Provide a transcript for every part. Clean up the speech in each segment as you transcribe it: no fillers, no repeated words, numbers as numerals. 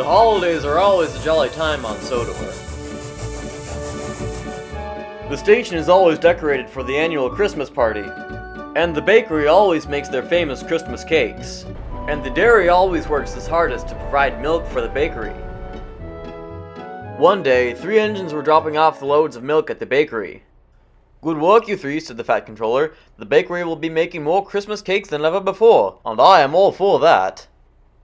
The holidays are always a jolly time on Sodor. The station is always decorated for the annual Christmas party, and the bakery always makes their famous Christmas cakes, and the dairy always works its hardest to provide milk for the bakery. One day, 3 engines were dropping off the loads of milk at the bakery. "Good work, you 3, said the Fat Controller. "The bakery will be making more Christmas cakes than ever before, and I am all for that."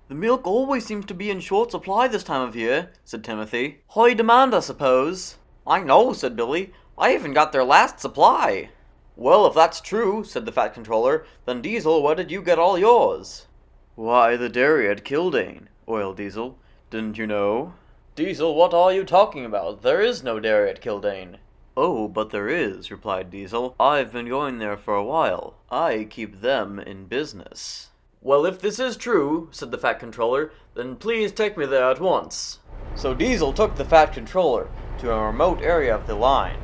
"The milk always seems to be in short supply this time of year," said Timothy. "High demand, I suppose." "I know," said Billy. "I even got their last supply." "Well, if that's true," said the Fat Controller, "then Diesel, where did you get all yours?" "Why, the dairy at Kildane," oiled Diesel. "Didn't you know?" "Diesel, what are you talking about? There is no dairy at Kildane." "Oh, but there is," replied Diesel. "I've been going there for a while. I keep them in business." "Well, if this is true," said the Fat Controller, "then please take me there at once." So Diesel took the Fat Controller to a remote area of the line.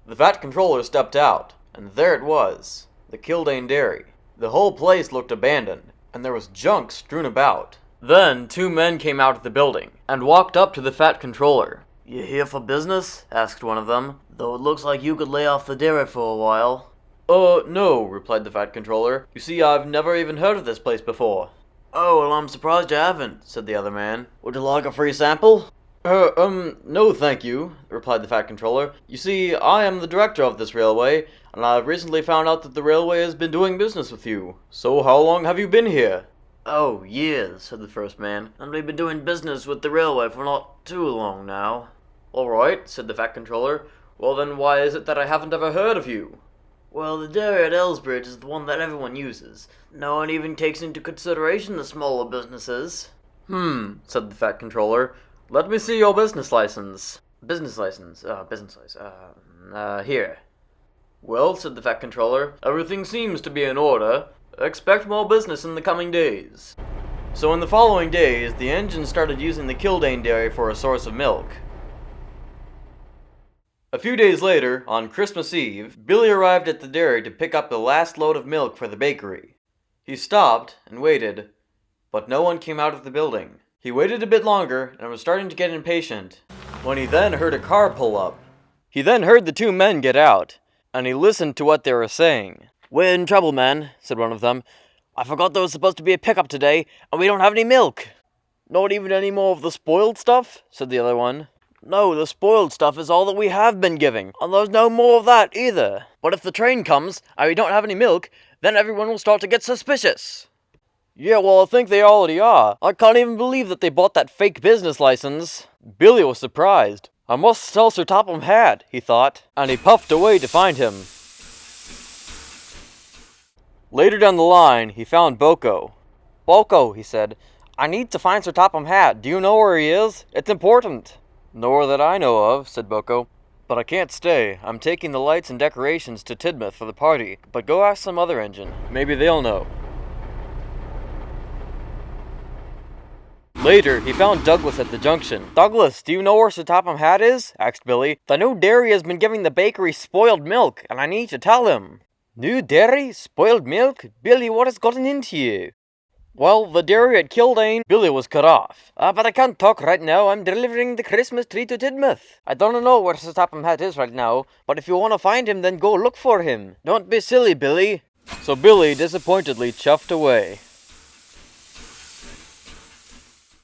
The Fat Controller stepped out, and there it was, the Kildane Dairy. The whole place looked abandoned, and there was junk strewn about. Then 2 men came out of the building, and walked up to the Fat Controller. "You here for business?" asked one of them. "Though it looks like you could lay off the dairy for a while." No," replied the Fat Controller. "You see, I've never even heard of this place before." "Oh, well, I'm surprised you haven't," said the other man. "Would you like a free sample?" No, thank you," replied the Fat Controller. "You see, I am the director of this railway, and I've recently found out that the railway has been doing business with you. So how long have you been here?" "Oh, years," said the first man, "and we've been doing business with the railway for not too long now." "All right," said the Fat Controller. "Well then, why is it that I haven't ever heard of you?" "Well, the dairy at Elsbridge is the one that everyone uses. No one even takes into consideration the smaller businesses." Said the Fat Controller. "Let me see your business license." Business license. Here." "Well," said the Fat Controller, "everything seems to be in order. Expect more business in the coming days." So in the following days, the engine started using the Kildane Dairy for a source of milk. A few days later, on Christmas Eve, Billy arrived at the dairy to pick up the last load of milk for the bakery. He stopped and waited, but no one came out of the building. He waited a bit longer and was starting to get impatient, when he then heard a car pull up. He then heard the 2 men get out, and he listened to what they were saying. "We're in trouble, man," said one of them. "I forgot there was supposed to be a pickup today, and we don't have any milk." "Not even any more of the spoiled stuff?" said the other one. "No, the spoiled stuff is all that we have been giving, and there's no more of that either. But if the train comes, and we don't have any milk, then everyone will start to get suspicious." "Yeah, well, I think they already are. I can't even believe that they bought that fake business license." Billy was surprised. "I must tell Sir Topham Hatt," he thought, and he puffed away to find him. Later down the line, he found Boko. "Boko," he said, "I need to find Sir Topham Hatt. Do you know where he is? It's important." "Nor that I know of," said Boko. "But I can't stay. I'm taking the lights and decorations to Tidmouth for the party. But go ask some other engine. Maybe they'll know." Later, he found Douglas at the junction. "Douglas, do you know where Sir Topham Hatt is?" asked Billy. "The new dairy has been giving the bakery spoiled milk, and I need to tell him." "New dairy? Spoiled milk? Billy, what has gotten into you?" "Well, the dairy at Kildane—" Billy was cut off. "But I can't talk right now. I'm delivering the Christmas tree to Tidmouth. I don't know where Sir Topham Hatt is right now, but if you want to find him, then go look for him. Don't be silly, Billy." So Billy disappointedly chuffed away.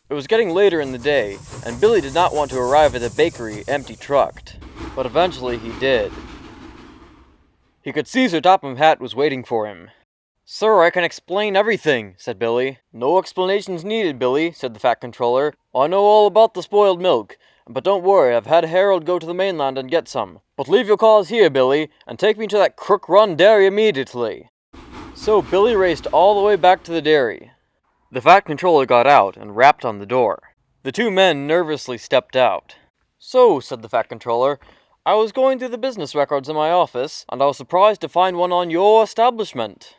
It was getting later in the day, and Billy did not want to arrive at the bakery empty-trucked. But eventually he did. He could see Sir Topham Hatt was waiting for him. "Sir, I can explain everything," said Billy. "No explanations needed, Billy," said the Fat Controller. "I know all about the spoiled milk. But don't worry, I've had Harold go to the mainland and get some. But leave your cars here, Billy, and take me to that Crook Run dairy immediately." So Billy raced all the way back to the dairy. The Fat Controller got out and rapped on the door. The 2 men nervously stepped out. "So," said the Fat Controller, "I was going through the business records in my office, and I was surprised to find one on your establishment.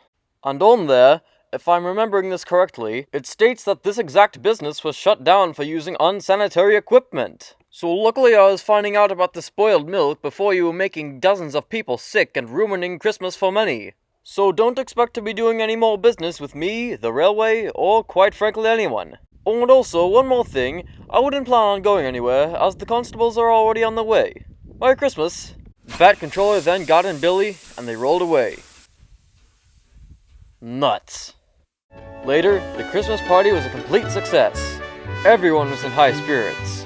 And on there, if I'm remembering this correctly, it states that this exact business was shut down for using unsanitary equipment. So luckily I was finding out about the spoiled milk before you were making dozens of people sick and ruining Christmas for many. So don't expect to be doing any more business with me, the railway, or quite frankly anyone." Oh, and also, one more thing. I wouldn't plan on going anywhere, as the constables are already on the way. Merry Christmas! The Fat Controller then got in Billy, and they rolled away. Nuts. Later, the Christmas party was a complete success. Everyone was in high spirits.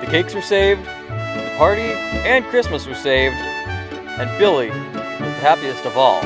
The cakes were saved, the party and Christmas were saved, and Billy was the happiest of all.